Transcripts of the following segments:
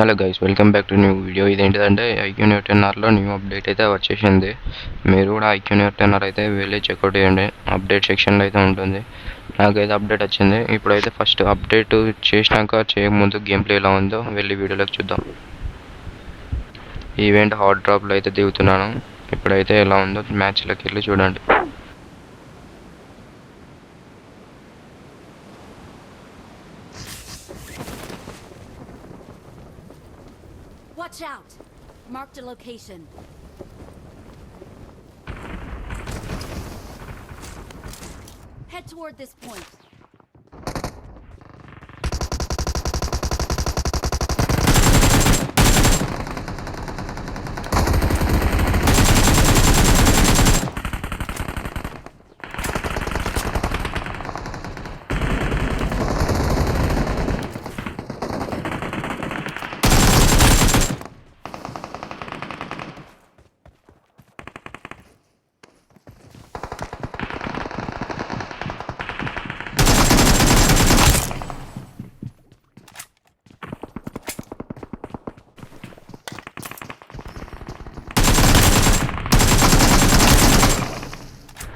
Hello guys, welcome back to new video. ఇదేంటిదంటే iQOO Neo 10Rలో new update అయితే వచ్చేసింది. మీరు కూడా ఐక్యూన్యూ 10R అయితే వెళ్ళి చెక్అవుట్ చేయండి. అప్డేట్ సెక్షన్లో అయితే ఉంటుంది. నాకైతే అప్డేట్ వచ్చింది. ఇప్పుడైతే ఫస్ట్ అప్డేట్ చేసినాక చేయకముందు గేమ్ ప్లే ఎలా ఉందో వెళ్ళి వీడియోలోకి చూద్దాం. ఈవెంట్ హాట్ డ్రాప్లో అయితే దిగుతున్నాను. ఇప్పుడైతే ఎలా ఉందో మ్యాచ్లోకి వెళ్ళి చూడండి. Watch out! Marked a location. Head toward this point.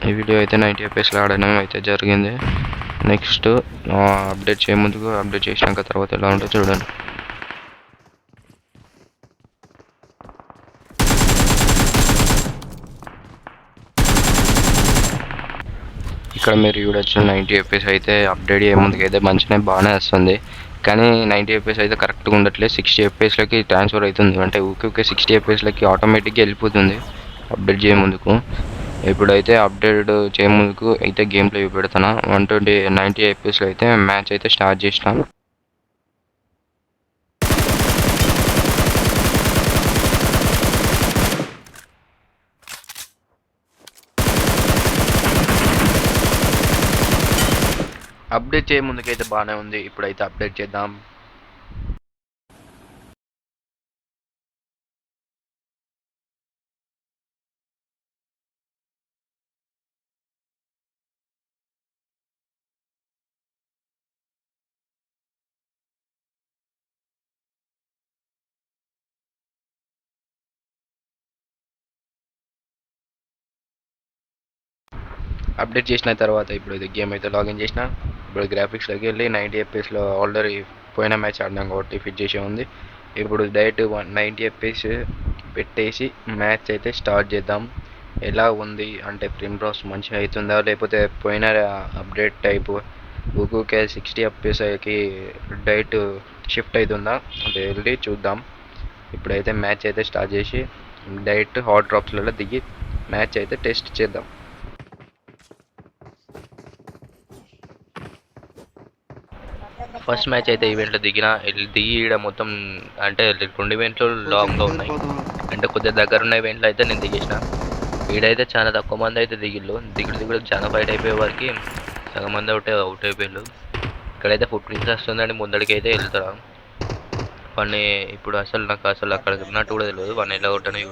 ఈ వీడియో అయితే 90 FPS ఆడడం అయితే జరిగింది. నెక్స్ట్ అప్డేట్ చేయముందుకు అప్డేట్ చేసినాక తర్వాత ఎలా ఉంటుందో చూడండి. ఇక్కడ మీరు చూడొచ్చు 90 FPS అయితే అప్డేట్ చేయముందుకు అయితే బాగానే వస్తుంది. కానీ 90 FPS అయితే కరెక్ట్గా ఉండట్లేదు. 60 FPSలకి ట్రాన్స్ఫర్ అవుతుంది. అంటే ఊకే 60 FPSలకి ఆటోమేటిక్గా వెళ్ళిపోతుంది అప్డేట్ చేయముందుకు. ఇప్పుడైతే అప్డేట్ చేయముందుకు అయితే గేమ్ ప్లే పెడతాను. 90 FPSలో అయితే మ్యాచ్ అయితే స్టార్ట్ చేసినాం. అప్డేట్ చేయముందుకైతే బాగానే ఉంది. ఇప్పుడైతే అప్డేట్ చేద్దాం. అప్డేట్ చేసిన తర్వాత ఇప్పుడు ఇది గేమ్ అయితే లాగిన్ చేసిన. ఇప్పుడు గ్రాఫిక్స్లోకి వెళ్ళి 90 FPSలో ఆల్రెడీ పోయిన మ్యాచ్ ఆడినాం కాబట్టి ఫిట్ చేసే ఉంది. ఇప్పుడు డైరెక్ట్ 90 FPS పెట్టేసి మ్యాచ్ అయితే స్టార్ట్ చేద్దాం. ఎలా ఉంది అంటే ఫ్రేమ్ డ్రాప్స్ మంచిగా అవుతుందా, లేకపోతే పోయిన అప్డేట్ టైపు ఊకే 60 FPSకి డైరెక్ట్ షిఫ్ట్ అవుతుందా అంటే వెళ్ళి చూద్దాం. ఇప్పుడైతే మ్యాచ్ అయితే స్టార్ట్ చేసి డైరెక్ట్ హాట్ డ్రాప్స్లలో దిగి మ్యాచ్ అయితే టెస్ట్ చేద్దాం. ఫస్ట్ మ్యాచ్ అయితే ఈవెంట్లో దిగి ఈడ మొత్తం అంటే 2 ఈవెంట్లు లాంగ్లో ఉన్నాయి. అంటే కొద్దిగా దగ్గర ఉన్న ఈవెంట్లో అయితే నేను దిగేసిన. ఈడైతే చాలా తక్కువ మంది అయితే దిగుడు చాలా ఫైట్ అయిపోయే వారికి సగం మంది అవుట్ అయిపోయారు. ఇక్కడైతే ఫుట్ ప్రింట్స్ వస్తుందండి, ముందడికి అయితే వెళ్తారా వాడిని. ఇప్పుడు నాకు అక్కడ ఉన్నట్టు కూడా తెలియదు వాడిని ఎలా కొట్టని.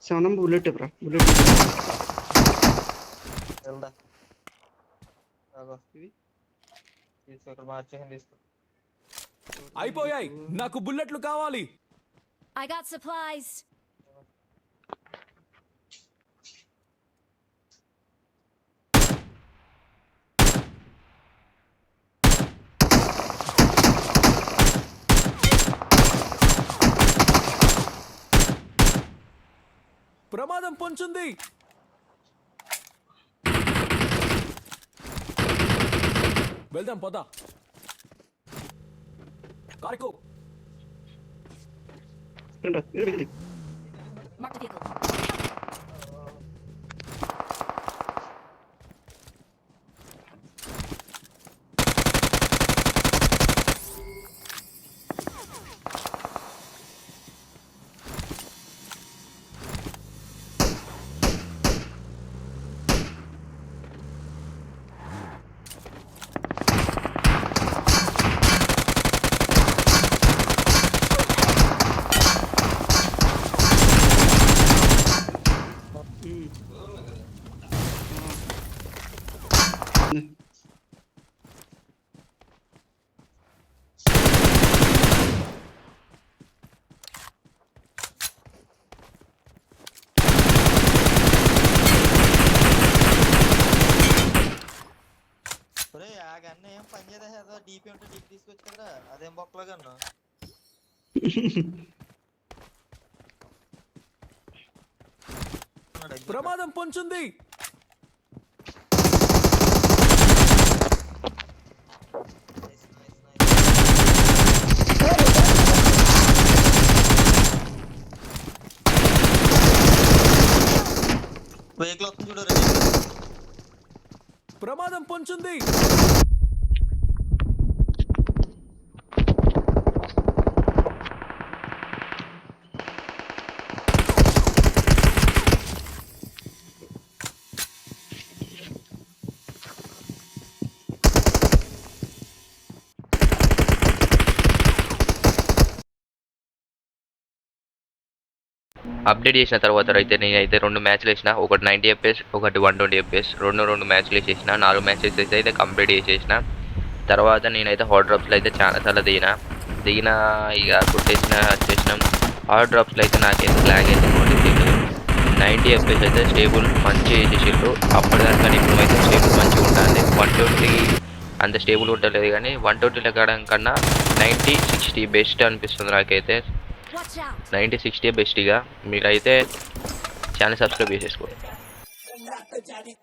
సెవెన్ బుల్లెట్ బ్రా, బుల్లెట్ అయిపోయాయి, నాకు బుల్లెట్లు కావాలి. I got supplies. ప్రమాదం పొంచుంది. వెళ్దాం పద. కారికో రండి వెళ్ళి Marked a vehicle. ఒరే ఆ గన్న ఏం పని చేయదా ఏదో డీపీ ఉంటే డీపీ తీసుకొచ్చు కదరా అదేం బొక్కలో గన్ను ప్రమాదం పొంచుంది. వెహికల్ వస్తుంది చూడు రే ప్రమాదం పొంచుంది. అప్డేట్ చేసిన తర్వాత అయితే నేనైతే 2 మ్యాచ్లు వేసిన, ఒకటి 90 FPS, ఒకటి 120 FPS. రెండు మ్యాచ్లు వేసేసిన. 4 మ్యాచెస్ అయితే కంప్లీట్ చేసేసిన. తర్వాత నేనైతే హాట్ డ్రాప్స్లో అయితే చాలాసార్లు దిగిన ఇక కొట్టేసిన వచ్చేసినాం. హాట్ డ్రాప్స్లో అయితే నాకైతే ఫ్లాగ్ అయితే కొట్టేసింది. 90 FPS అయితే స్టేబుల్ మంచిగా చేసేసిండ్రు. అప్పటిదాకా ఇప్పుడు అయితే స్టేబుల్ మంచిగా ఉంటుంది. 120 అంత స్టేబుల్ ఉండలేదు, కానీ 120 ఎక్కడం కన్నా 90-60 బెస్ట్ అనిపిస్తుంది నాకైతే. Watch out. 90-60 బెస్ట్గా. మీరైతే ఛానల్ సబ్స్క్రైబ్ చేసేసుకోండి. Jadi